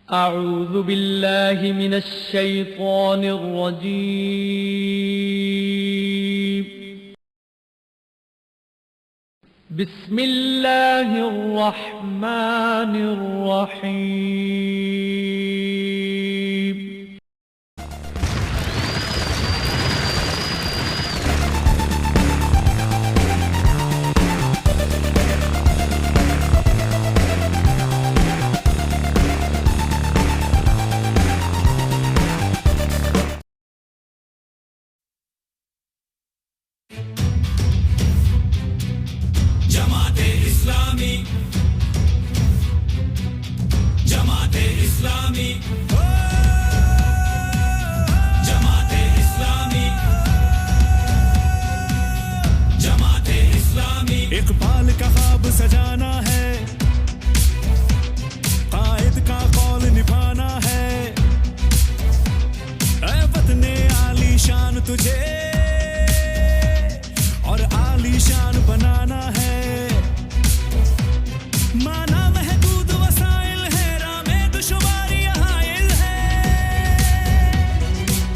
أعوذ بالله من الشيطان الرجيم. بسم الله الرحمن الرحيم. اقبال کا خواب سجانا ہے، قائد کا قول نبھانا ہے، اے وطن عالی شان تجھے اور عالی شان بنانا ہے۔ مانا محدود وسائل ہے، راہ میں دشواری حائل ہے،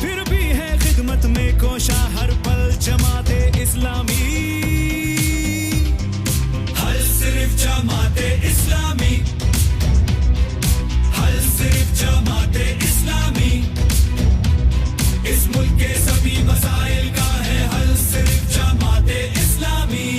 پھر بھی ہے خدمت میں کوشاں ہر پل جماعت اسلامی۔ جماعت اسلامی، حل صرف جماعت اسلامی، اس ملک کے سبھی مسائل کا ہے حل صرف جماعت اسلامی۔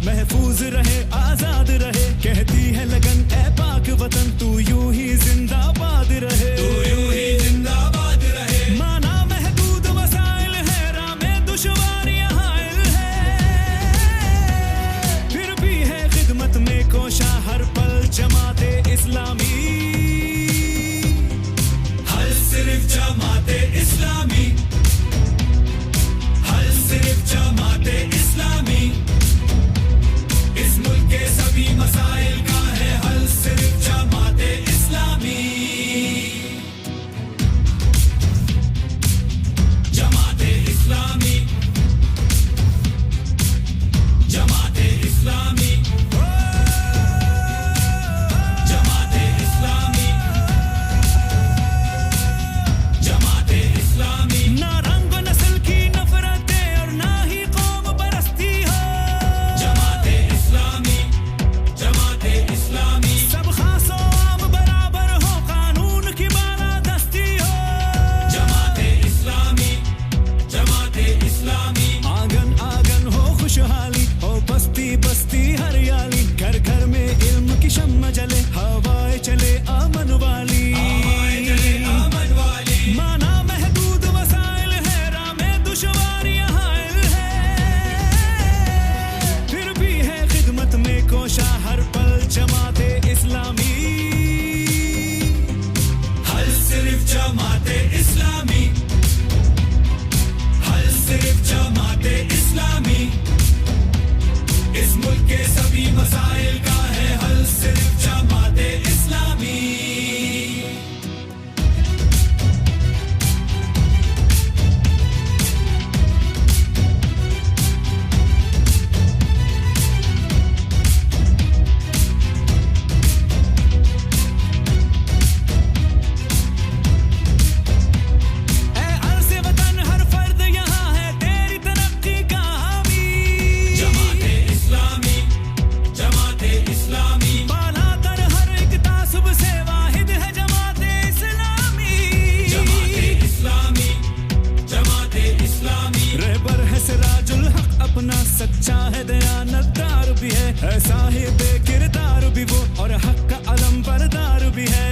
محفوظ رہے، آزاد رہے، کہتی ہے لگن اے پاک وطن، تو یوں ہی زندہ باد رہے، تو یوں ہی زندہ باد رہے۔ مانا محدود وسائل ہے، راہ میں دشواریاں حائل ہے، پھر بھی ہے خدمت میں کوشاں ہر پل جماعت اسلامی۔ حل صرف جماعت اسلامی، حل صرف جماعت اسلامی، اس ملک کے سبھی مسائل کا ہے حل صرف جماعت اسلامی۔ جماعت اسلامی، جماعت اسلامی، جماعت اسلامی، جماعت اسلامی۔ نہ رنگ و نسل کی نفرت ہے اور نہ ہی قوم پرستی ہو، جماعت اسلامی، جماعت اسلامی۔ سب خاص و عام برابر ہو، قانون کی بالا دستی ہو، جماعت اسلامی، جماعت اسلامی۔ آنگن آنگن ہو خوشحالی، ہو بستی بستی ہریالی، گھر گھر میں علم کی شمع جلے، ہوائیں چلے امن والی، امن والی۔ مانا محدود وسائل ہے، راہ میں دشواریاں حائل ہے، پھر بھی ہے خدمت میں کوشاں ہر پل جماعت اسلامی۔ حل صرف جماعت اسلامی، حل صرف جماعت اسلامی، اس ملک کے سبھی مسائل کا ہے حل صرف جماعت اسلامی۔ اے عرض وطن ہر فرد یہاں ہے تیری ترقی کا حامی، جماعت اسلامی، جماعت اسلامی۔ بالا تر ہر ایک تعصب سے واحد ہے جماعت اسلامی، جماعت اسلامی، جماعت اسلامی۔ رہبر ہے سراج الحق اپنا، سچا ہے دیانتدار بھی ہے، صاحب کردار بھی وہ اور حق کا علم بردار بھی ہے،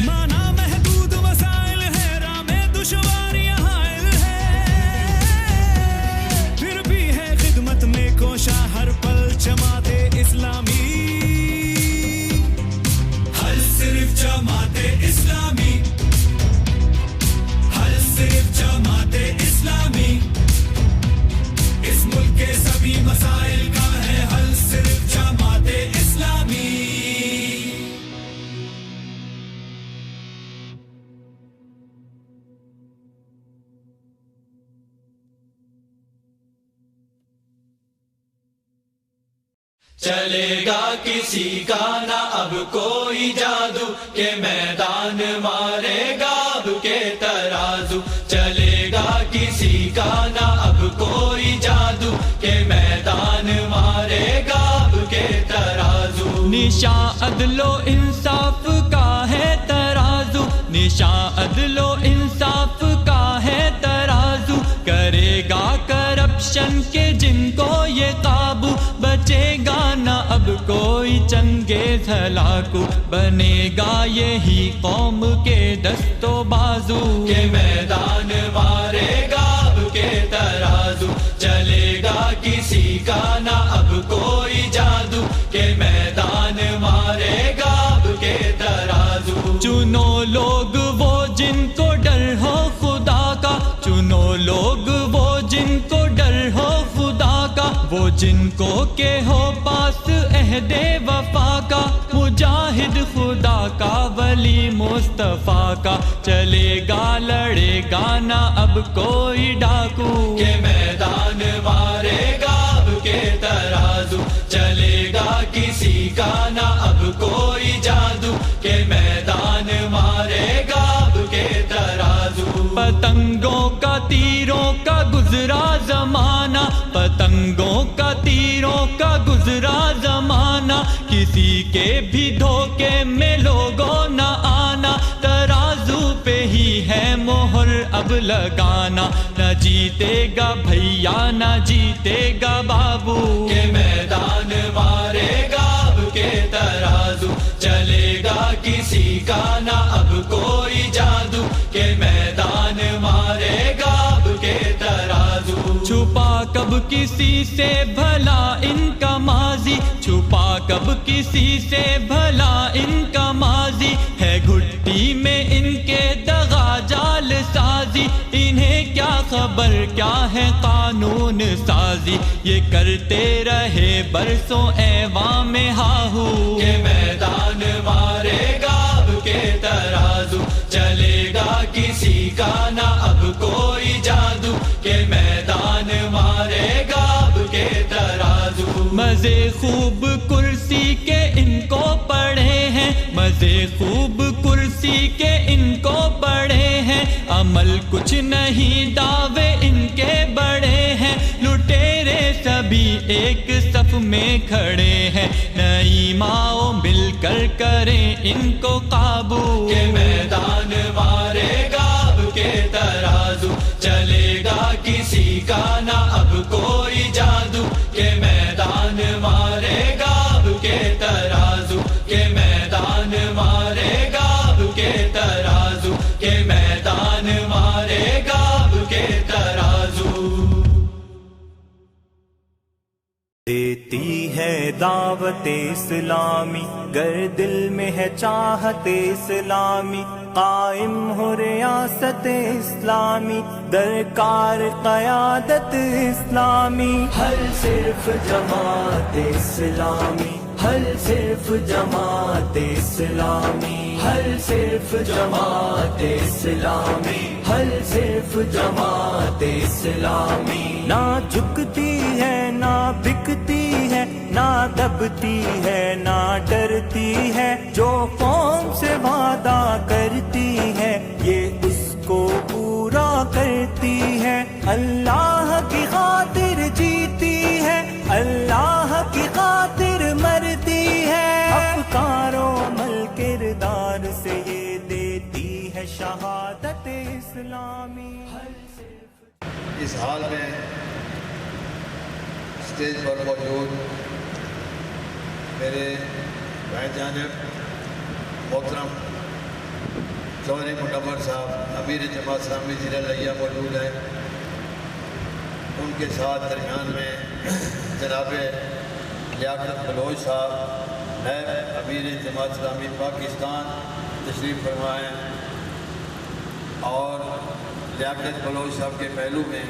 مانا محدود وسائل ہے، راہ میں دشواریاں حائل ہے، چلے گا کسی کا نہ اب کوئی جادو کہ میدان مارے گا اب کے ترازو. چلے گا کسی کا نہ اب کوئی جادو کہ میدان مارے گا اب کے ترازو. نشان عدل و انصاف کا ہے ترازو، نشان عدل و انصاف کا ہے ترازو. کرے گا کرپشن کے جن کو یہ قابو، بچے گا نہ اب کوئی چنگیز ہلاکو. بنے گا یہی قوم کے دست و بازو کہ میدان مارے گا اب کے ترازو. چلے گا کسی کا نہ اب کوئی جادو کہ میدان مارے گا اب کے ترازو. چنو لوگ وہ جن کو ڈر ہو خدا کا، چنو لوگ وہ جن کو ڈر ہو خدا کا، وہ جن کو کہ ہو پاس عہد وفا کا، مجاہد خدا کا ولی مصطفیٰ کا. چلے گا لڑے گا نہ اب کوئی ڈاکو کہ میدان مارے گا اب کے ترازو. چلے گا کسی کا نہ اب کوئی جادو کہ میدان مارے گا اب کے ترازو. پتنگوں کا تیروں کا گزرا زمانہ، پتنگوں کا تیروں کا گزرا زمانہ، کسی کے بھی دھوکے میں لوگوں نہ آنا. ترازو پہ ہی ہے مہر اب لگانا، نہ جیتے گا بھیا نہ جیتے گا بابو کہ میدان مارے گا اب کے ترازو. چلے گا کسی کا نہ اب کوئی جادو کہ میدان مارے گا اب کے ترازو. چھپا کب کسی سے بھلا ان کا ماضی، چھپا کب کسی سے بھلا ان کا ماضی، ہے گھٹی میں ان کے دغا جال سازی. انہیں کیا خبر کیا ہے قانون سازی، یہ کرتے رہے برسوں ایواں میں ہاہو کہ میدان مارے گا اب کے ترازو. چلے گا کسی کا نہ اب کوئی جادو کہ میدان مارے گا اب کے ترازو. مزے خوب کرسی کے ان کو پڑے ہیں، مزے خوب کرسی کے ان کو پڑے ہیں، عمل کچھ نہیں دعوے ان کے بڑے ہیں. لٹیرے سبھی ایک صف میں کھڑے ہیں، نئی ماؤ مل کر کریں ان کو قابو کہ میدان مارے گا اب کے ترازو. چلے گا کسی کا نہ اب کوئی جادو کہ میدان مارے گا اب کے ترازو. کہ میدان مارے گا اب کے ترازو. کہ میدان مارے گا اب کے ترازو. دیتی ہے دعوت اسلامی گر دل میں ہے چاہت اسلامی، قائم ہو ریاست اسلامی درکار قیادت اسلامی. حل صرف جماعت اسلامی، حل صرف جماعت اسلامی، حل صرف جماعت اسلامی، حل صرف جماعت اسلامی. نہ جھکتی ہے نہ بکتی ہے، نہ دبتی ہے نہ ڈرتی ہے، جو قوم سے وعدہ کرتی ہے یہ اس کو پورا کرتی ہے. اللہ کی خاطر جیتی ہے، اللہ کی خاطر مرتی ہے، افکار و عمل کردار سے یہ دیتی ہے شہادت اسلامی. اس حال میں اسٹیج پر موجود میرے بھائی جانب محترم چودھری منور صاحب امیر جماعت اسلامی ضلع لیا موجود ہیں. ان کے ساتھ درمیان میں جناب لیاقت بلوچ صاحب نائب امیر جماعت اسلامی پاکستان تشریف فرمائے، اور لیاقت بلوچ صاحب کے پہلو میں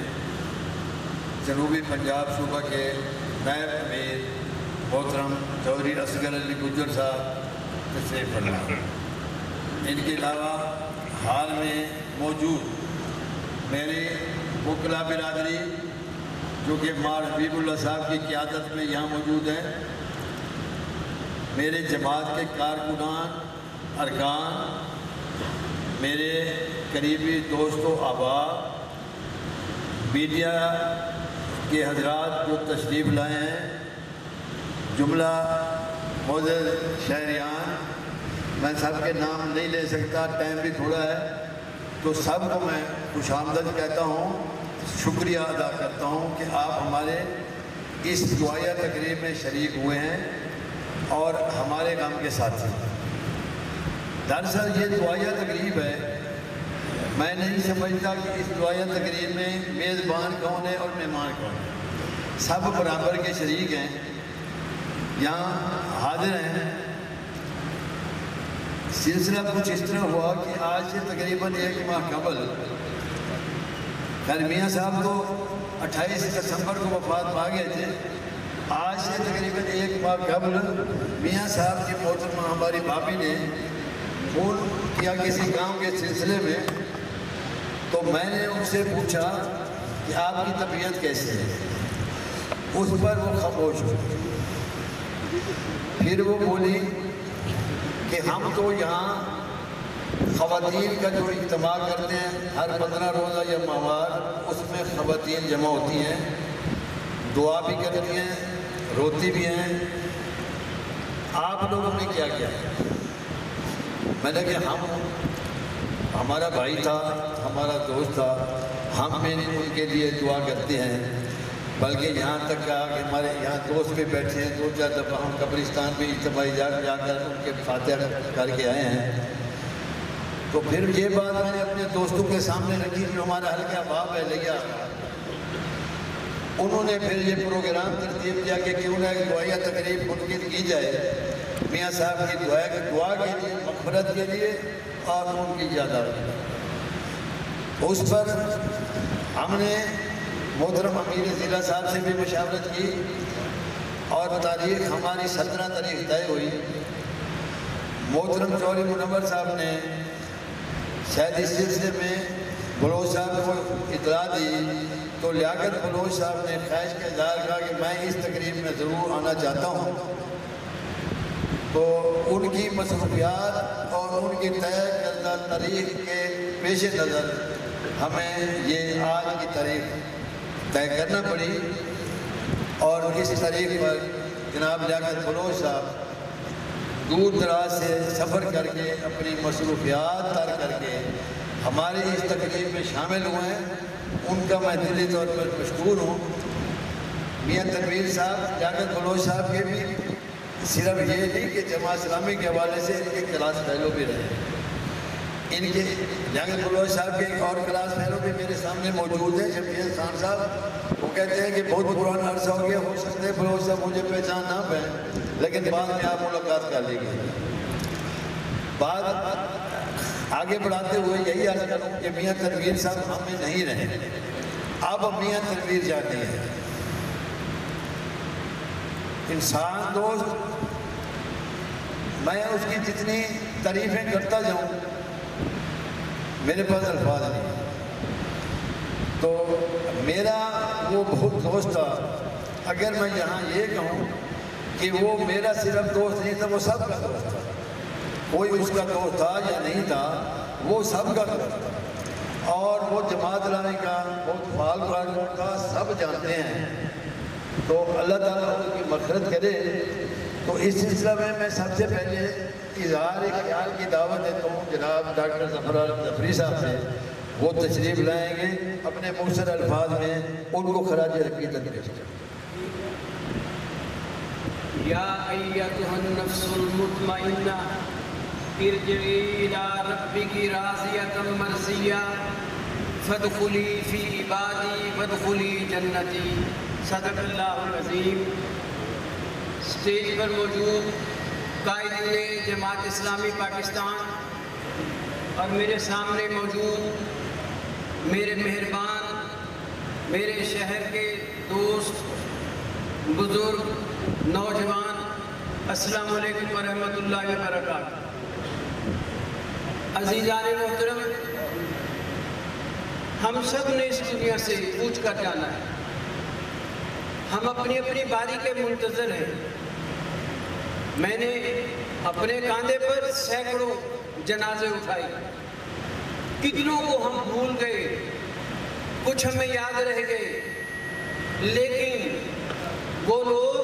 جنوبی پنجاب صوبہ کے نائب امیر محترم چودھری اصغر علی گجر صاحب تشریف فرمائے. ان کے علاوہ حال میں موجود میرے وکلا برادری جو کہ مار حبیب اللہ صاحب کی قیادت میں یہاں موجود ہے، میرے جماعت کے کارکنان، ارکان، میرے قریبی دوست و احباب، میڈیا کے حضرات جو تشریف لائے ہیں، جملہ معزز شہریان، میں سب کے نام نہیں لے سکتا، ٹائم بھی تھوڑا ہے، تو سب کو میں خوش آمدید کہتا ہوں، شکریہ ادا کرتا ہوں کہ آپ ہمارے اس دعائیہ تقریب میں شریک ہوئے ہیں اور ہمارے غم کے ساتھی۔ دراصل یہ دعائیہ تقریب ہے، میں نہیں سمجھتا کہ اس دعائیہ تقریب میں میزبان کون ہے اور مہمان کون ہے، سب برابر کے شریک ہیں، یہاں حاضر ہیں۔ سلسلہ کچھ اس طرح ہوا کہ آج سے تقریباً 1 ماہ قبل، خیر میاں صاحب تو 28 دسمبر کو وفات پا گئے تھے، آج سے تقریباً 1 ماہ قبل میاں صاحب کی محترمہ ہماری بھابھی نے فون کیا کسی کام کے سلسلے میں، تو میں نے ان سے پوچھا کہ آپ کی طبیعت کیسی ہے، اس پر وہ خاموش ہوئی۔ پھر وہ بولی کہ ہم تو یہاں خواتین کا جو اجتماع کرتے ہیں ہر 15 روزہ یا ماہوار، اس میں خواتین جمع ہوتی ہیں، دعا بھی کرتی ہیں، روتی بھی ہیں، آپ لوگوں نے کیا کیا؟ میں نے کہا ہمارا بھائی تھا، ہمارا دوست تھا، ہم میں ان کے لیے دعا کرتے ہیں، بلکہ یہاں تک کہا کہ ہمارے یہاں دوست بھی بیٹھے ہیں، 2-4 دفعہ ہم قبرستان بھی اجتماعی جا کر ان کے فاتحہ کر کے آئے ہیں۔ تو پھر یہ بات میں نے اپنے دوستوں کے سامنے رکھی جو ہمارا حلقہ احباب ہے لیا، انہوں نے پھر یہ پروگرام ترتیب کیا کہ کیوں نہ ایک دعائیہ تقریب منعقد کی جائے میاں صاحب کی دعا کے لیے، مغفرت کے لیے اور ان کی یادداشت کے لیے۔ اس پر ہم نے محترم امیر ضلع صاحب سے بھی مشاورت کی اور تاریخ ہماری 17 تاریخ طے ہوئی۔ محترم چودھری منور صاحب نے شاید اس سلسلے میں بلوچ صاحب کو اطلاع دی، تو لیاقت بلوچ صاحب نے خواہش کا اظہار کیا کہ میں اس تقریب میں ضرور آنا چاہتا ہوں، تو ان کی مصروفیات اور ان کی طے کردہ تاریخ کے پیش نظر ہمیں یہ آج کی تاریخ طے کرنا پڑی، اور اس تاریخ پر جناب لیاقت بلوچ صاحب دور دراز سے سفر کر کے اپنی مصروفیات طے کر کے ہماری اس تقریب میں شامل ہوئے ہیں، ان کا میں دلی طور پر مشکور ہوں۔ میاں تنویر صاحب لیاقت بلوچ صاحب کے بھی صرف یہ نہیں کہ جماعت اسلامی کے حوالے سے ان کے کلاس فیلو بھی رہے، ان کے لیاقت بلوچ صاحب کے ایک اور کلاس فیلو بھی میرے سامنے موجود ہیں، شفیع خان صاحب، وہ کہتے ہیں کہ بہت پرانا عرصہ ہو گیا، ہو سکتے ہیں بلوچ صاحب مجھے پہچان نہ پائیں، لیکن بعد میں آپ ملاقات کر لیں گے۔ بات آگے بڑھاتے ہوئے یہی عرض کروں کہ میاں تنویر صاحب ہم میں نہیں رہے، اب میاں تنویر جاتے ہیں۔ انسان دوست، میں اس کی جتنی تعریفیں کرتا جاؤں میرے پاس الفاظ نہیں، تو میرا وہ بہت دوست تھا۔ اگر میں یہاں یہ کہوں کہ وہ میرا صرف دوست نہیں تھا، وہ سب کا دوست تھا، کوئی اس کا دوست تھا یا نہیں تھا، وہ سب کا دوست تھا، اور وہ جماعت اسلامی کا بہت فعال کارکن تھا، سب جانتے ہیں۔ تو اللہ تعالیٰ ان کی مغفرت کرے۔ تو اس سلسلہ میں سب سے پہلے اظہار خیال کی دعوت دیتا ہوں جناب ڈاکٹر ظفر ظفری صاحب سے، وہ تشریف لائیں گے، اپنے مختصر الفاظ میں ان کو خراج عقیدت پیش کریں۔ یا ایتها النفس المطمئنہ ارجعی الی ربک راضیۃ مرضیہ فادخلی فی عبادی وادخلی جنتی۔ صدق اللہ العظیم۔ اسٹیج پر موجود قائدین جماعت اسلامی پاکستان اور میرے سامنے موجود میرے مہربان، میرے شہر کے دوست، بزرگ، نوجوان، السلام علیکم ورحمۃ اللہ وبرکاتہ۔ عزیزان محترم، ہم سب نے اس دنیا سے کوچ کر جانا ہے، ہم اپنی اپنی باری کے منتظر ہیں۔ میں نے اپنے کاندھے پر سینکڑوں جنازے اٹھائے، کتنوں کو ہم بھول گئے، کچھ ہمیں یاد رہ گئے، لیکن وہ لوگ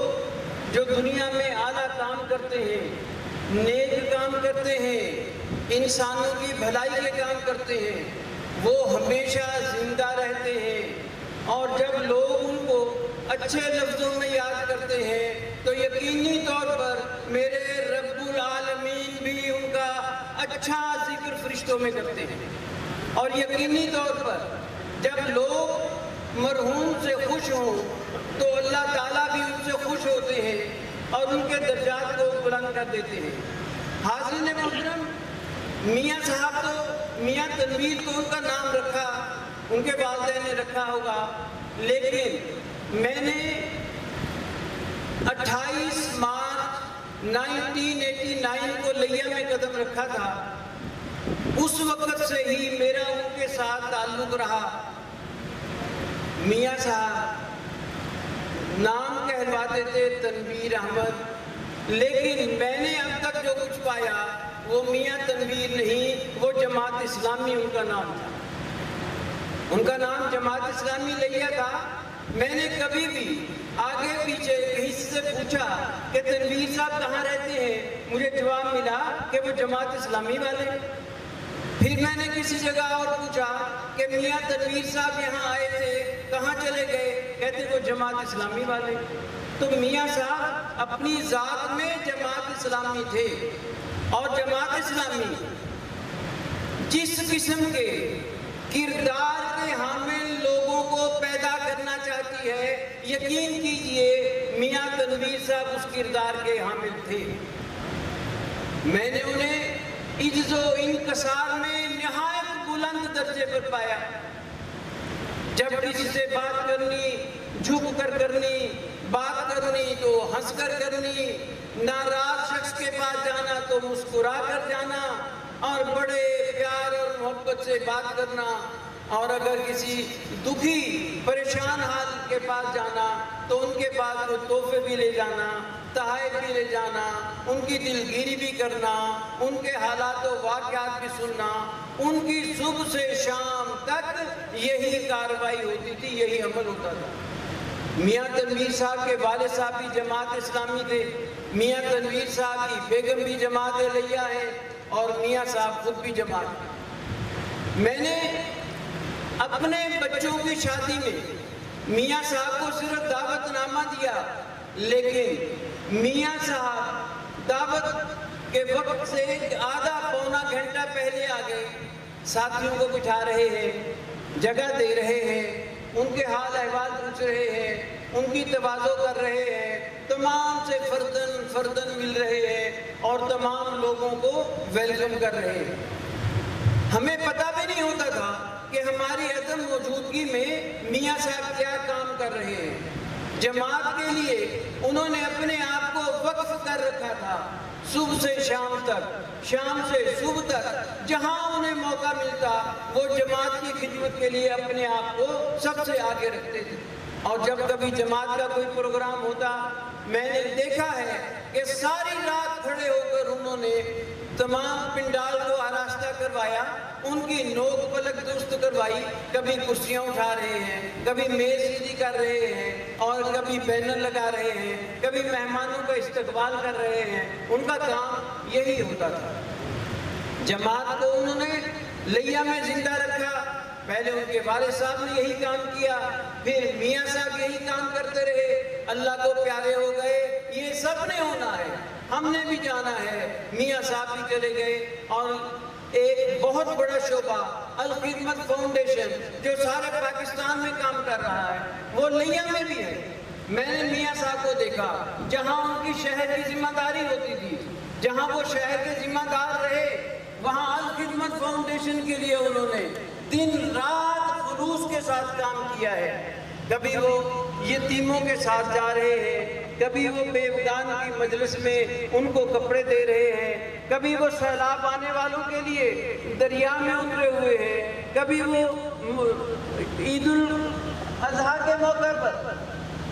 جو دنیا میں اعلیٰ کام کرتے ہیں، نیک کام کرتے ہیں، انسانوں کی بھلائی کے کام کرتے ہیں، وہ ہمیشہ زندہ رہتے ہیں، اور جب لوگ ان کو اچھے لفظوں میں یاد کرتے ہیں تو یقینی طور پر میرے رب العالمین بھی ان کا اچھا ذکر فرشتوں میں کرتے ہیں، اور یقینی طور پر جب لوگ مرحوم سے خوش ہوں تو اللہ تعالیٰ بھی ان سے خوش ہوتے ہیں اور ان کے درجات کو بلند کر دیتے ہیں۔ حاضرین محترم، میاں صاحب تو میاں تنویر کو ان کا نام رکھا، ان کے والدین نے رکھا ہوگا، لیکن میں نے 28 مارچ 1989 کو لیا میں قدم رکھا تھا، اس وقت سے ہی میرا ان کے ساتھ تعلق رہا۔ میاں صاحب نام کہلواتے تھے تنویر احمد، لیکن میں نے اب تک جو کچھ پایا وہ میاں تنویر نہیں، وہ جماعت اسلامی ان کا نام تھا، ان کا نام جماعت اسلامی لیا تھا۔ میں نے کبھی بھی آگے پیچھے کسی سے پوچھا کہ تنویر صاحب کہاں رہتے ہیں، مجھے جواب ملا کہ وہ جماعت اسلامی والے۔ پھر میں نے کسی جگہ اور پوچھا کہ میاں تنویر صاحب یہاں آئے تھے، کہاں چلے گئے، کہتے وہ جماعت اسلامی والے۔ تو میاں صاحب اپنی ذات میں جماعت اسلامی تھے، اور جماعت اسلامی جس قسم کے کردار کے حامل لوگوں کو پیدا کرنا چاہتی ہے، یقین کیجئے میاں تنویر صاحب اس کردار کے حامل تھے۔ میں نے انہیں عجز و انکسار میں نہایت بلند درجے پر پایا، جب کسی سے بات کرنی جھک کر کرنی، بات کرنی تو ہنس کر کرنی، ناراض شخص کے پاس جانا تو مسکرا کر جانا، اور بڑے پیار اور محبت سے بات کرنا، اور اگر کسی دکھی پریشان حال کے پاس جانا تو ان کے پاس وہ تحفے بھی لے جانا، تحائف بھی لے جانا، ان کی دلگیری بھی کرنا، ان کے حالات و واقعات بھی سننا، ان کی صبح سے شام تک یہی کارروائی ہوتی تھی، یہی عمل ہوتا تھا۔ میاں تنویر صاحب کے والد صاحب بھی جماعت اسلامی تھے، میاں تنویر صاحب کی بیگم بھی جماعت لیا ہے، اور میاں صاحب خود بھی جماعت۔ میں نے اپنے بچوں کی شادی میں میاں صاحب کو صرف دعوت نامہ دیا، لیکن میاں صاحب دعوت کے وقت سے آدھا پونا گھنٹہ پہلے آ گئے، ساتھیوں کو بٹھا رہے ہیں، جگہ دے رہے ہیں، ان کے حال احوال پوچھ رہے ہیں، ان کی تواضع کر رہے ہیں، تمام سے فردن فردن مل رہے ہیں، اور تمام لوگوں کو ویلکم کر رہے ہیں۔ ہمیں پتہ بھی نہیں ہوتا تھا کہ ہماری عدم موجودگی میں میاں صاحب کیا کام کر رہے ہیں۔ جماعت کے لیے انہوں نے اپنے آپ کو وقف کر رکھا تھا، صبح سے شام تک، شام سے صبح تک، جہاں انہیں موقع ملتا وہ جماعت کی خدمت کے لیے اپنے آپ کو سب سے آگے رکھتے تھے۔ اور جب کبھی جماعت کا کوئی پروگرام ہوتا، میں نے دیکھا ہے کہ ساری رات کھڑے ہو کر انہوں نے تمام پنڈال کو آراستہ کروایا، ان کی نوک پلک درست کروائی، کبھی کرسیاں اٹھا رہے ہیں، کبھی میز سیدھی کر رہے ہیں، اور کبھی بینر لگا رہے ہیں، کبھی مہمانوں کا استقبال کر رہے ہیں۔ ان کا کام یہی ہوتا تھا۔ جماعت کو انہوں نے لیا میں زندہ رکھا، پہلے ان کے والد صاحب نے یہی کام کیا، پھر میاں صاحب یہی کام کرتے رہے، اللہ کو پیارے ہو گئے۔ یہ سب نے ہونا ہے، ہم نے بھی جانا ہے، میاں صاحب بھی چلے گئے، اور ایک بہت بڑا شعبہ الخدمت فاؤنڈیشن جو سارے پاکستان میں کام کر رہا ہے، وہ لیا میں بھی ہے۔ میں نے میاں صاحب کو دیکھا، جہاں ان کی شہر کی ذمہ داری ہوتی تھی، جہاں وہ شہر کے ذمہ دار رہے، وہاں الخدمت فاؤنڈیشن کے لیے انہوں نے دن رات خلوص کے ساتھ کام کیا ہے۔ کبھی وہ یتیموں کے ساتھ جا رہے ہیں، کبھی وہ بیوگان کی مجلس میں ان کو کپڑے دے رہے ہیں، کبھی وہ سیلاب آنے والوں کے لیے دریا میں اترے ہوئے ہیں، کبھی وہ عید الاضحیٰ کے موقع پر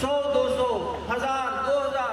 100, 200, 1000, 2000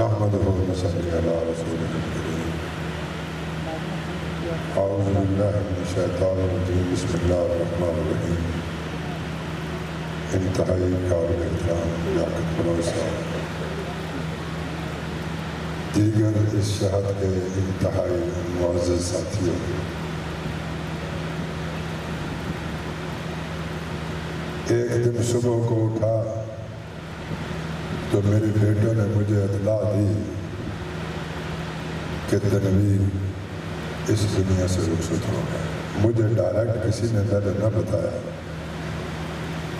نحمده ونصلي على رسوله الكريم أعوذ بالله من الشيطان الرجيم بسم الله الرحمن الرحيم انتہائی قابل احترام لیاقت فروز صاحب، دیگر اس شہر کے انتہائی معزز ساتھیوں، ایک دن صبح کو اٹھا تو میرے بیٹوں نے مجھے اطلاع دی کہ تنویر اس دنیا سے رخصت ہو گئے۔ مجھے ڈائریکٹ کسی نے پہلے نہ بتایا۔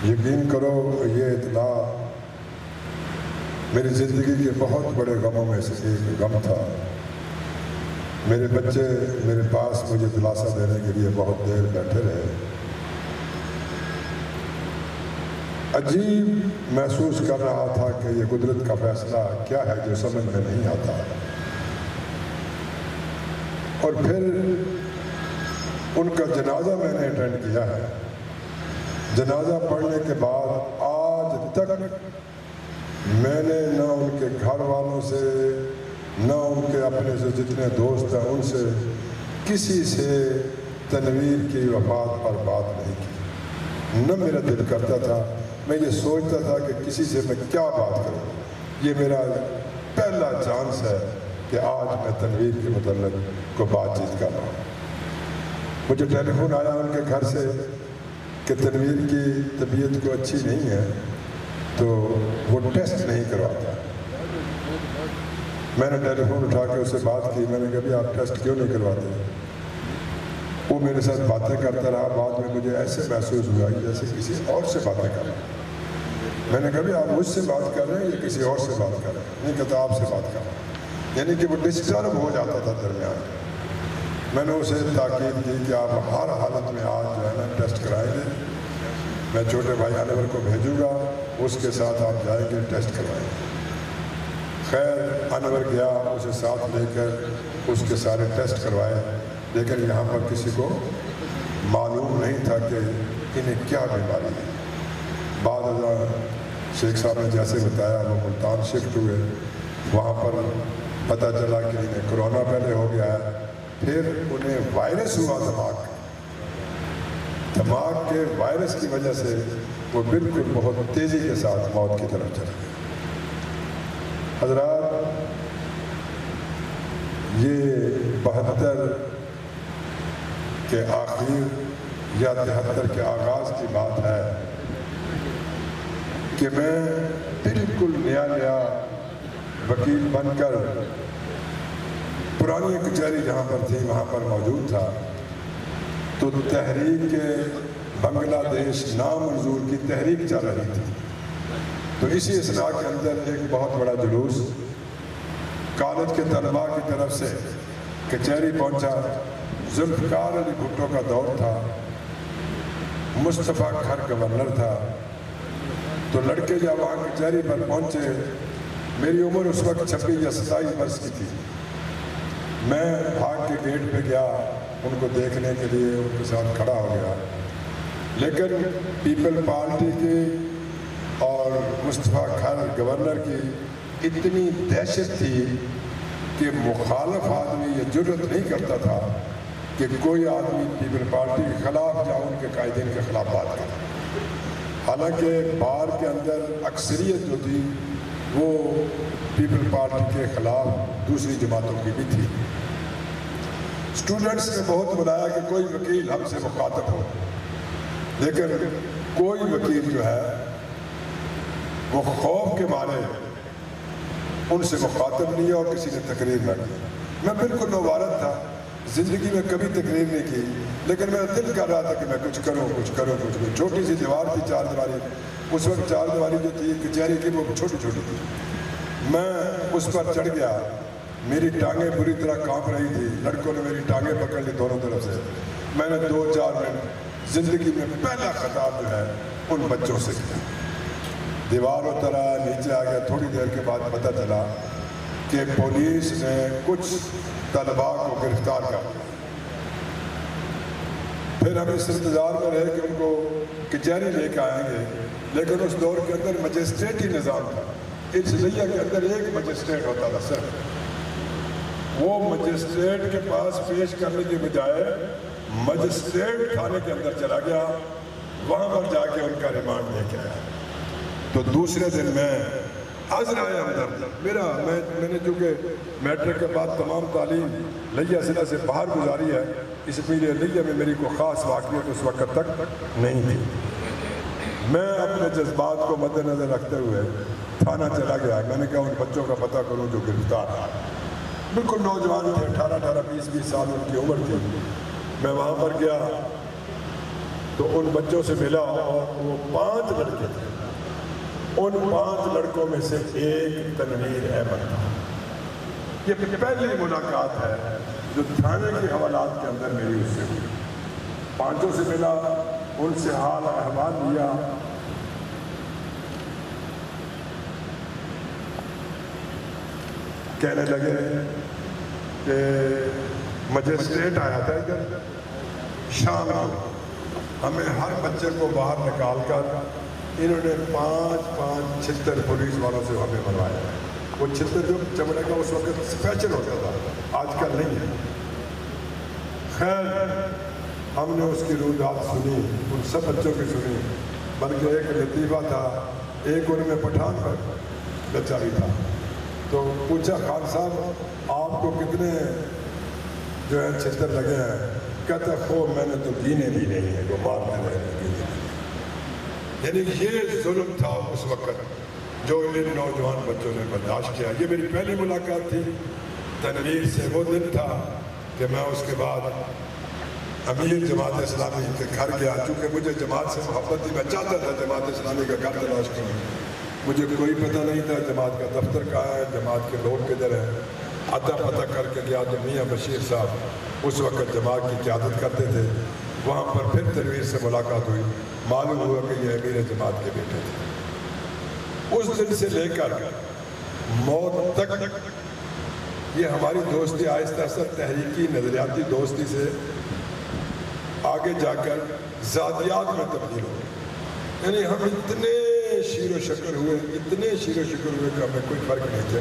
یقین کرو یہ اطلاع میری زندگی کے بہت بڑے غموں میں سے ایک غم تھا۔ میرے بچے میرے پاس مجھے دلاسا دینے کے لیے بہت دیر بیٹھے رہے۔ عجیب محسوس کر رہا تھا کہ یہ قدرت کا فیصلہ کیا ہے جو سمجھ میں نہیں آتا۔ اور پھر ان کا جنازہ میں نے اٹینڈ کیا ہے۔ جنازہ پڑھنے کے بعد آج تک میں نے نہ ان کے گھر والوں سے نہ ان کے اپنے سے جتنے دوست ہیں ان سے کسی سے تنویر کی وفات پر بات نہیں کی۔ نہ میرا دل کرتا تھا، میں یہ سوچتا تھا کہ کسی سے میں کیا بات کروں۔ یہ میرا پہلا چانس ہے کہ آج میں تنویر کے متعلق کو بات چیت کر رہا ہوں۔ مجھے ٹیلی فون آیا ان کے گھر سے کہ تنویر کی طبیعت کو اچھی نہیں ہے تو وہ ٹیسٹ نہیں کرواتا۔ میں نے ٹیلی فون اٹھا کے اس سے بات کی، میں نے کہا بھی آپ ٹیسٹ کیوں نہیں کرواتے؟ وہ میرے ساتھ باتیں کرتا رہا۔ بعد میں مجھے ایسے محسوس ہوا جیسے کسی اور سے باتیں کر رہا۔ میں نے کہا بھی آپ مجھ سے بات کر رہے ہیں یا کسی اور سے بات کر رہے ہیں؟ نہیں کہتا آپ سے بات کر رہا ہوں۔ یعنی کہ وہ ڈسٹرب ہو جاتا تھا درمیان۔ میں نے اسے تاکید کی کہ آپ ہر حالت میں آج جو ہے نا ٹیسٹ کرائیں گے۔ میں چھوٹے بھائی انور کو بھیجوں گا، اس کے ساتھ آپ جائیں گے ٹیسٹ کروائیں گے۔ خیر انور گیا، اسے ساتھ لے کر اس کے سارے ٹیسٹ کروائے، لیکن یہاں پر کسی کو معلوم نہیں تھا کہ انہیں کیا بیماری ہے۔ بعد ازاں شیخ صاحب نے جیسے بتایا وہ ملتان شفٹ ہوئے، وہاں پر پتہ چلا کہ انہیں کرونا پہلے ہو گیا ہے، پھر انہیں وائرس ہوا دماغ کے وائرس کی وجہ سے وہ بالکل بہت تیزی کے ساتھ موت کی طرف چلے گئے۔ حضرات، یہ 72 کے آخر یا 73 کے آغاز کی بات ہے کہ میں بالکل نیا وکیل بن کر پرانی کچہری جہاں پر تھی وہاں پر موجود تھا، تو تحریک بنگلہ دیش نامنظور کی تحریک چل رہی تھی۔ تو اسی اثناء کے اندر ایک بہت بڑا جلوس کالج کے طلباء کی طرف سے کچہری پہنچا۔ ذوالفقار علی بھٹو کا دور تھا، مصطفیٰ کھر گورنر تھا۔ تو لڑکے جب وہاں کچہری پر پہنچے، میری عمر اس وقت 26 یا 27 برس کی تھی۔ میں بھاگ کے گیٹ پہ گیا ان کو دیکھنے کے لیے، ان کے ساتھ کھڑا ہو گیا، لیکن پیپل پارٹی کی اور مصطفیٰ کھر گورنر کی اتنی دہشت تھی کہ مخالف آدمی یہ جرت نہیں کرتا تھا کہ کوئی آدمی پیپل پارٹی کے خلاف یا ان کے قائدین کے خلاف بات کرے۔ حالانکہ بار کے اندر اکثریت جو تھی وہ پیپل پارٹی کے خلاف دوسری جماعتوں کی بھی تھی۔ اسٹوڈنٹس نے بہت بلایا کہ کوئی وکیل ہم سے مخاطب ہو، لیکن کوئی وکیل جو ہے وہ خوف کے مارے ان سے مخاطب نہیں ہے اور کسی نے تقریر نہ کی۔ میں بالکل نوارد تھا، زندگی میں کبھی تقریر نہیں کی، لیکن میرا دل کر رہا تھا کہ میں کچھ کروں۔ چھوٹی سی دیوار تھی، 4 دیواری، اس وقت 4 دیواری جو تھی کچہری کی وہ چھوٹی چھوٹی تھی۔ میں اس پر چڑھ گیا، میری ٹانگیں بری طرح کانپ رہی تھی، لڑکوں نے میری ٹانگیں پکڑ لی دونوں طرف سے۔ میں نے 2-4 منٹ زندگی میں پہلا خطاب جو ہے ان بچوں سے کیا۔ دیوار اترا، نیچے آ گیا۔ تھوڑی دیر کے بعد پتہ چلا کہ پولیس نے کچھ طلباء کو گرفتار کر لیا۔ پھر ہم اس انتظار میں رہے کہ ان کو کچہری لے کے آئیں گے، لیکن اس دور کے اندر مجسٹریٹ ہی نظام تھا۔ اس ضلع کے اندر ایک مجسٹریٹ ہوتا تھا صرف، وہ مجسٹریٹ کے پاس پیش کرنے کے بجائے مجسٹریٹ تھانے کے اندر چلا گیا، وہاں پر جا کے ان کا ریمانڈ لے کے آیا۔ تو دوسرے دن میں حاضر آیا اندر میں نے چونکہ میٹرک کے بعد تمام تعلیم لیہ ضلع سے باہر گزاری ہے، اس لیے لیہ میں میری کوئی خاص واقعیت اس وقت تک نہیں تھی۔ میں اپنے جذبات کو مد نظر رکھتے ہوئے تھانہ چلا گیا۔ میں نے کہا ان بچوں کا پتہ کروں جو گرفتار ہیں، بالکل نوجوان تھے، 18 20 سال ان کی عمر تھی۔ میں وہاں پر گیا تو ان بچوں سے ملا اور وہ 5 لڑکے تھے۔ ان 5 لڑکوں میں سے ایک تنویر احمد تھا۔ یہ پہلی ملاقات ہے جو تھانے کے حوالات کے اندر میری اس سے ہوئی۔ 5 سے ملا، ان سے حال احوال لیا۔ کہنے لگے کہ مجسٹریٹ آیا تھا ادھر شام کو، ہمیں ہر بچے کو باہر نکال کر انہوں نے 5 چھتر پولیس والوں سے ہمیں بنوایا۔ وہ چھتر جو چمڑے کا اس وقت اسپیشل ہوتا تھا، آج کل نہیں ہے۔ خیر ہم نے اس کی روایات سنی، ان سب بچوں کی سنی، بلکہ ایک لطیفہ تھا، ایک ان میں پٹھان کا بچہ بھی تھا۔ تو پوچھا خان صاحب آپ کو کتنے جو ہے چھتر لگے ہیں؟ کہتا خوب میں نے تو گینے بھی نہیں ہیں، وہ مارنے رہے۔ یعنی یہ ظلم تھا اس وقت جو ان نوجوان بچوں نے برداشت کیا۔ یہ میری پہلی ملاقات تھی تنویر سے۔ وہ دن تھا کہ میں اس کے بعد امیر جماعت اسلامی کے گھر گیا، چونکہ مجھے جماعت سے محبت تھی، میں چاہتا تھا جماعت اسلامی کا گھر تلاش کروں۔ مجھے کوئی پتہ نہیں تھا جماعت کا دفتر کہاں ہے، جماعت کے لوگ کدھر ہیں۔ اتا پتہ کر کے گیا تو میاں بشیر صاحب اس وقت جماعت کی قیادت کرتے تھے، وہاں پر پھر تنویر سے ملاقات ہوئی۔ معلوم ہوا کہ یہ امیر جماعت کے بیٹے تھے۔ اس دن سے لے کر موت تک یہ ہماری دوستی آہستہ آہستہ تحریکی نظریاتی دوستی سے آگے جا کر ذاتیات میں تبدیل ہو گئی۔ یعنی ہم اتنے شیر و شکر ہوئے کہ ہمیں کوئی فرق نہیں تھا،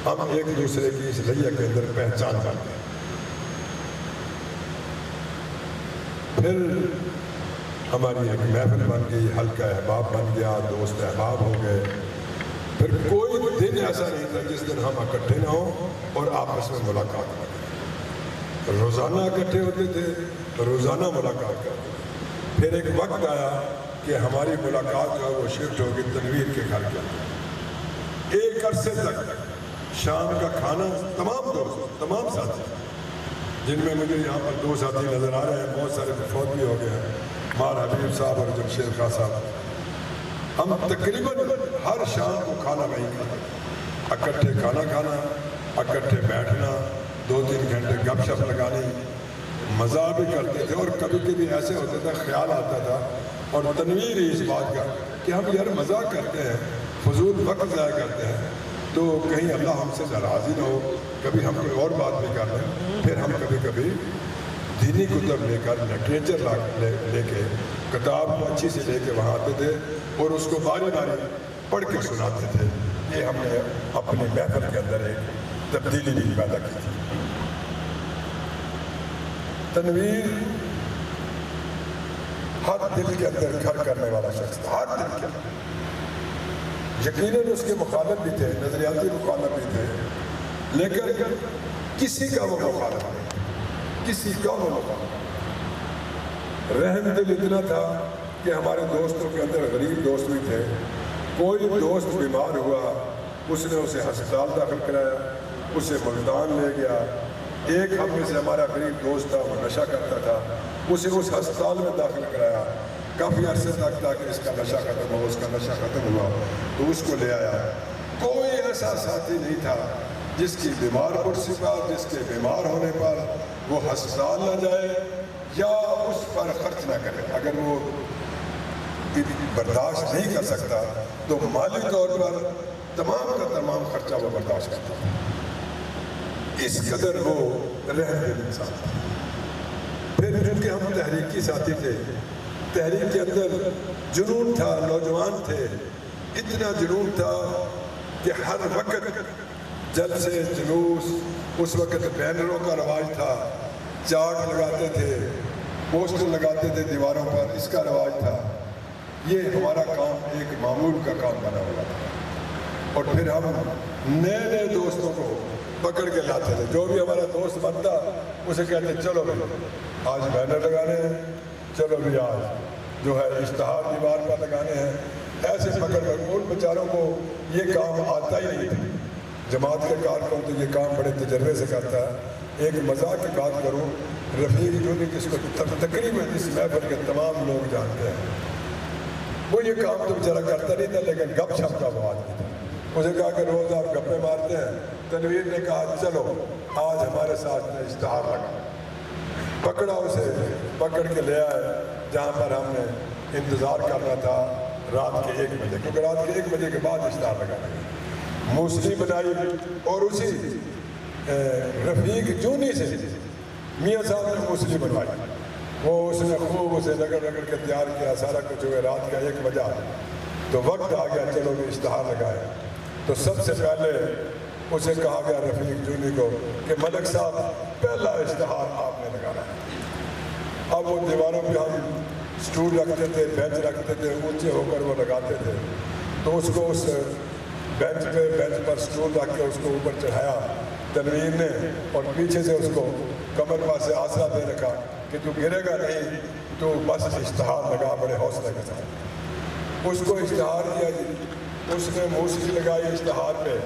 ہم ایک دوسرے کی اس لیہ کے اندر پہچان بن گئے۔ پھر ہماری ایک محفل بن گئی، حلقہ احباب بن گیا، دوست احباب ہو گئے۔ پھر کوئی دن ایسا نہیں تھا جس دن ہم اکٹھے نہ ہوں اور آپس میں ملاقات نہ کریں۔ روزانہ اکٹھے ہوتے تھے، روزانہ ملاقات کرتے تھے۔ پھر ایک وقت آیا کہ ہماری ملاقات جو ہے وہ شفٹ ہوگی تنویر کے گھر کے اندر۔ ایک عرصے تک شام کا کھانا تمام دوست، تمام ساتھی، جن میں مجھے یہاں پر 2 ساتھی نظر آ رہے ہیں، بہت سارے فوت بھی ہو گئے ہیں، مار حبیب صاحب اور جمشید خان صاحب، ہم تقریباً ہر شام کو کھانا وہیں کھانا، اکٹھے کھانا کھانا، اکٹھے بیٹھنا، 2-3 گھنٹے گپ شپ لگانی، مزہ بھی کرتے تھے۔ اور کبھی کبھی ایسے ہوتا تھا، خیال آتا تھا، اور تنویر ہی اس بات کا کہ ہم یار مزہ کرتے ہیں، فضول وقت ضائع کرتے ہیں، تو کہیں اللہ ہم سے ناراض ہی نہ ہو، کبھی ہم کوئی اور بات بھی کر لیں۔ پھر ہم کبھی کبھی دینی کتب لے کر، لٹریچر لے کے، کتاب کو اچھی سے لے کے وہاں آتے تھے اور اس کو باری باری پڑھ کے سناتے تھے۔ یہ ہم نے اپنی محفل کے اندر ایک تبدیلی بھی پیدا کی تھی۔ تنویر ہر دل کے اندر گھر کرنے والا شخص تھا، ہر دل کے اندر۔ یقیناً اس کے مخالف بھی تھے، نظریاتی مخالف بھی تھے، لیکن کسی کا وہ مخالف نہیں، کسی کا وہ مخالف۔ رحم دل اتنا تھا کہ ہمارے دوستوں کے اندر غریب دوست بھی تھے۔ کوئی دوست بیمار ہوا، اس نے اسے ہسپتال داخل کرایا، اسے ملتان لے گیا۔ ایک ہم میں سے ہمارا غریب دوست تھا، وہ نشہ کرتا تھا، اسے اس ہسپتال میں داخل کرایا، کافی عرصے تک تاکہ اس کا نشہ ختم ہو۔ اس کا نشہ ختم ہوا تو اس کو لے آیا۔ کوئی ایسا ساتھی نہیں تھا جس کی بیمار کرسی پر، جس کے بیمار ہونے پر وہ ہسپتال نہ جائے یا اس پر خرچ نہ کرے۔ اگر وہ برداشت نہیں کر سکتا تو مالی طور پر تمام کا تمام خرچہ وہ برداشت کرتا تھا۔ اس قدر وہ رحم دل انسان تھا۔ پھر چونکہ ہم تحریکی ساتھی تھے، تحریک کے اندر جنون تھا، نوجوان تھے، اتنا جنون تھا کہ ہر وقت جلسے جلوس، اس وقت بینروں کا رواج تھا، چارٹ لگاتے تھے، پوسٹر لگاتے تھے دیواروں پر، اس کا رواج تھا۔ یہ ہمارا کام ایک معمول کا کام بنا ہوا تھا، اور پھر ہم نئے نئے دوستوں کو پکڑ کے لاتے تھے۔ جو بھی ہمارا دوست بنتا اسے کہتے چلو بھائی آج بینر لگانے ہیں، چلو بھی آج جو ہے اشتہار دیوار پر لگانے ہیں، ایسے پکڑ کر۔ ان بیچاروں کو یہ کام آتا ہی نہیں تھا۔ جماعت کے کارکن تو یہ کام بڑے تجربے سے کرتا ہے۔ ایک مذاق کی بات کروں، رفیق جونی جس کو تقریباً اس محفل کے تمام لوگ جانتے ہیں، وہ یہ کام تو بیچارہ کرتا نہیں تھا، لیکن گپ شپ کا وہ آدمی تھا۔ اسے کہا کہ روز آپ گپے مارتے ہیں۔ تنویر نے کہا چلو آج ہمارے ساتھ اشتہار لگا۔ پکڑا اسے، پکڑ کے لے آئے جہاں پر ہم نے انتظار کرنا تھا رات کے 1 بجے، کیونکہ رات کے 1 بجے کے بعد اشتہار لگا۔ موسلی بنائی اور اسی رفیق جونی سے میاں صاحب نے موسلی بنوائی۔ وہ اس نے خوب اسے رگڑ رگڑ کے تیار کیا، سارا کچھ ہوئے۔ رات کا 1 بجا تو وقت آ گیا چلو بھی اشتہار لگائے۔ تو سب سے پہلے اسے کہا گیا رفیق جونی کو کہ ملک صاحب پہلا اشتہار آپ نے لگانا ہے۔ اب وہ دیواروں پہ ہم سٹول رکھتے تھے، بینچ رکھتے تھے، اونچے ہو کر وہ لگاتے تھے۔ تو اس کو اس بینچ پر سٹول رکھ کے اس کو اوپر چڑھایا تنویر نے، اور پیچھے سے اس کو کمر پاس سے آسرا دے رکھا کہ تو گرے گا نہیں، تو بس اشتہار لگا بڑے حوصلے کے ساتھ۔ اس کو اشتہار دیا جی، اس نے موسیقی لگائی اشتہار پہ۔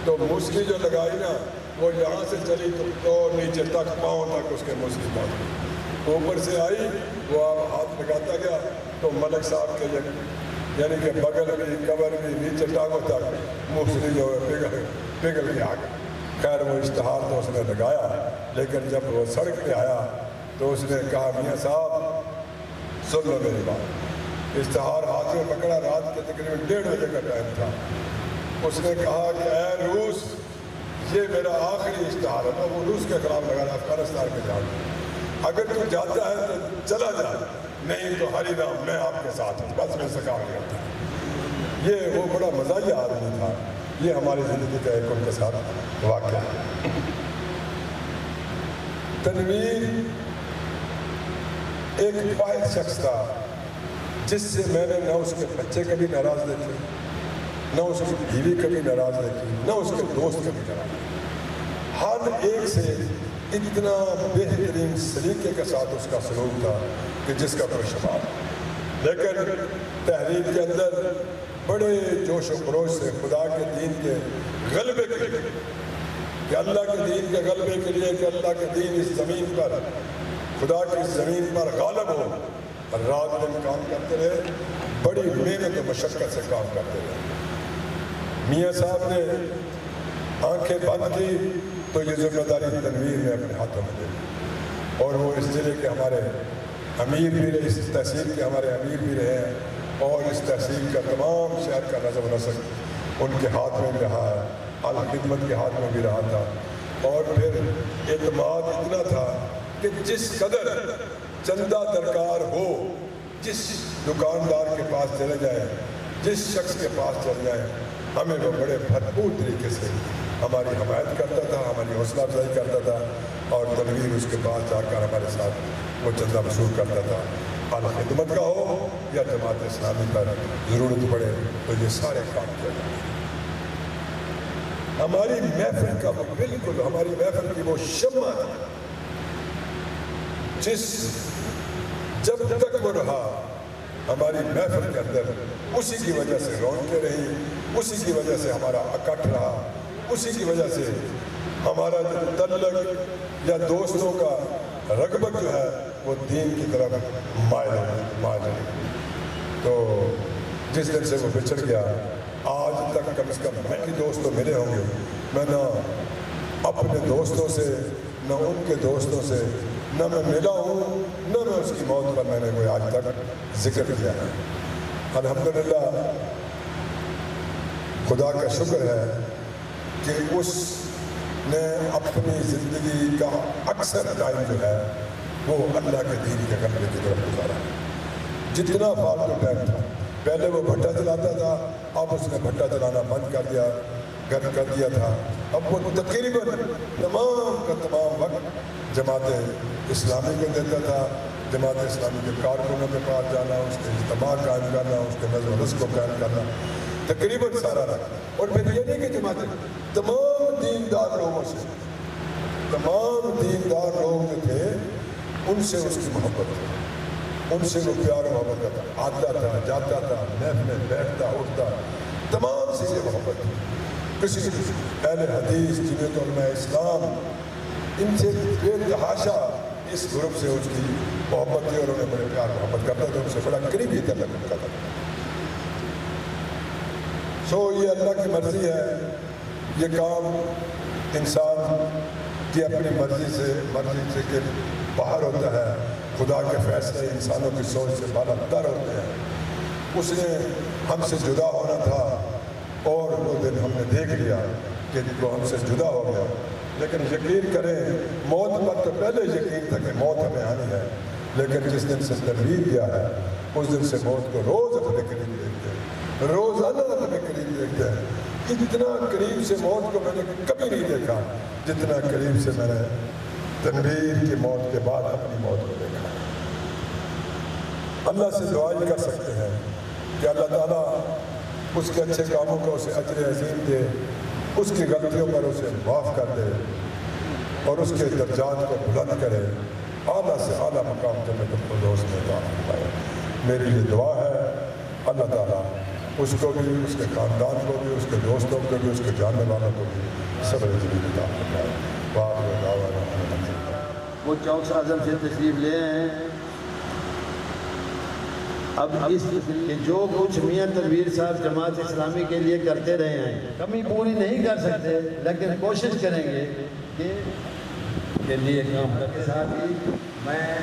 تو موسیقی جو لگائی نا، وہ یہاں سے چلی تو نیچے تک پاؤں تک اس کے موسیقی پہنچ، اوپر سے آئی، وہ ہاتھ لگاتا گیا تو ملک صاحب کے یعنی کہ بغل بھی، کمر بھی، نیچے ٹانگوں تک موسیقی جو ہے پگھل کے آ گئی۔ خیر وہ اشتہار تو اس نے لگایا، لیکن جب وہ سڑک پہ آیا تو اس نے کہا میاں صاحب سن لو میری بات۔ اشتہار ہاتھ میں پکڑا، رات کے تقریباً 1:30 بجے کا ٹائم تھا۔ اس نے کہا کہ اے روس، یہ میرا آخری اشتہار ہے۔ وہ روس کے خلاف لگانا، افغانستان کے جانا۔ اگر تو جاتا ہے تو چلا جا، نہیں تو ہری رام میں آپ کے ساتھ ہوں، بس میں سے کام نہیں ہوتا۔ یہ وہ بڑا مزاحیہ آدمی تھا۔ یہ ہماری زندگی کا ایک ان کے ساتھ واقعہ ہے۔ تنویر ایک فائد شخص تھا جس سے میں نے نہ اس کے بچے کبھی ناراض دیکھے، نہ اس کی بیوی کبھی ناراض دیکھی، نہ اس کے دوست کبھی ناراض دیکھے۔ ہر ایک سے اتنا بہترین سلیقے کے ساتھ اس کا سلوک تھا کہ جس کا کوئی شمار۔ لیکن تحریک کے اندر بڑے جوش و خروش سے خدا کے دین کے غلبے کے لیے، کہ اللہ کے دین کے غلبے کے لیے، کہ اللہ کے دین اس زمین پر، خدا کی زمین پر غالب ہو، اور رات دن کام کرتے رہے، بڑی محنت و مشقت سے کام کرتے رہے۔ میاں صاحب نے آنکھیں بند کی تو یہ ذمہ داری تنویر نے اپنے ہاتھوں میں دے دی، اور وہ اس ضلع کے ہمارے امیر بھی رہے، اس تحصیل کے ہمارے امیر بھی رہے ہیں، اور اس تحصیل کا تمام شہر کا نظم و نسق ان کے ہاتھ میں بھی رہا ہے، الخدمت کے ہاتھ میں بھی رہا تھا۔ اور پھر اعتماد اتنا تھا کہ جس قدر چندہ درکار ہو، جس دکاندار کے پاس چلے جائیں، جس شخص کے پاس چلے جائیں، ہمیں وہ بڑے بھرپور طریقے سے ہماری حمایت کرتا تھا، ہماری حوصلہ افزائی کرتا تھا، اور تنویر اس کے پاس جا کر ہمارے ساتھ وہ چندہ وصول کرتا تھا۔ الخدمت کا ہو یا جماعت اسلامی پر ضرورت پڑے تو یہ سارے کام کیا جاتے ہیں۔ ہماری محفل کا وہ بالکل، ہماری محفل کی وہ شمع جس جب تک وہ رہا ہماری محفل کے اندر، اسی کی وجہ سے رونقیں رہی، اسی کی وجہ سے ہمارا اکٹھ رہا، اسی کی وجہ سے ہمارا جو تعلق یا دوستوں کا رغبت جو ہے وہ دین کی طرف مائل ہے۔ تو جس دن سے وہ بچھڑ گیا، آج تک کم از کم میں ہی دوست تو ملے ہوں گے، میں نہ اپنے دوستوں سے، نہ ان کے دوستوں سے نہ میں ملا ہوں، نہ میں اس کی موت پر میں نے کوئی آج تک ذکر کیا ہے۔ الحمدللہ خدا کا شکر ہے کہ اس نے اپنی زندگی کا اکثر ٹائم جو ہے وہ اللہ کے دین کے غلبے کی طرف گزارا ہے۔ جتنا فالتو ٹائم تھا، پہلے وہ بھٹا چلاتا تھا، اب اس نے بھٹا چلانا بند کر دیا تھا۔ اب وہ تقریباً تمام کا تمام وقت جماعت اسلامی کو دیتا تھا، جماعت اسلامی کے کارکنوں کے پاس جانا، اس کے اجتماع قائم کرنا، اس کے نظم و نسق کو قائم کرنا، تقریباً سارا رکھا۔ اور پھر یہ نہیں کہ جماعت تمام دیندار لوگوں سے، تمام دیندار لوگ جو تھے ان سے اس کی محبت تھی، ان سے وہ پیار و محبت کرتا، آتا تھا، جاتا تھا، محفل میں بیٹھتا اٹھتا، تمام سے یہ محبت تھی۔ کسی اہل حدیث، جنید علماء اسلام، ان سے بے تحاشا اس گروپ سے اس کی محبت تھی اور انہیں بڑے پیار محبت کرتا تھا، ان سے بڑا قریبی تعلق رکھتا تھا۔ یہ اللہ کی مرضی ہے، یہ کام انسان کی اپنی مرضی سے کہ باہر ہوتا ہے، خدا کے فیصلے انسانوں کی سوچ سے بالا تر ہوتے ہیں۔ اس نے ہم سے جدا ہونا تھا اور وہ دن ہم نے دیکھ لیا کہ وہ ہم سے جدا ہو گیا، لیکن یقین کریں موت پر تو پہلے یقین تھا کہ موت ہمیں آنی ہے، لیکن جس دن سے تنویر کیا ہے اس دن سے موت کو روز اپنے قریب دیکھتے ہیں، روزانہ اپنے قریب دیکھتے ہیں۔ اتنا قریب سے موت کو میں نے کبھی نہیں دیکھا جتنا قریب سے میں نے تنویر کی موت کے بعد اپنی موت کو دیکھا۔ اللہ سے دعا ہی کر سکتے ہیں کہ اللہ تعالیٰ اس کے اچھے کاموں کو اسے اجر عظیم دے، اس کی غلطیوں پر اسے معاف کر دے اور اس کے درجات کو بلند کرے، اعلیٰ سے اعلیٰ مقام جنت الفردوس میں عطا فرمائے۔ میری یہ دعا ہے، اللہ تعالیٰ اس کو بھی، اس کے خاندان کو بھی، اس کے دوستوں کو بھی، اس کے جاننے والوں کو بھی صبر جمیل عطا فرمائے۔ وآخر دعوانا وہ چوک اعظم سے تشریف لے ہیں۔ اب اس کہ جو کچھ میاں تنویر صاحب جماعت اسلامی کے لیے کرتے رہے ہیں، کمی پوری نہیں کر سکتے لیکن کوشش کریں گے کہ لیے کام کرتے۔ ساتھ ہی میں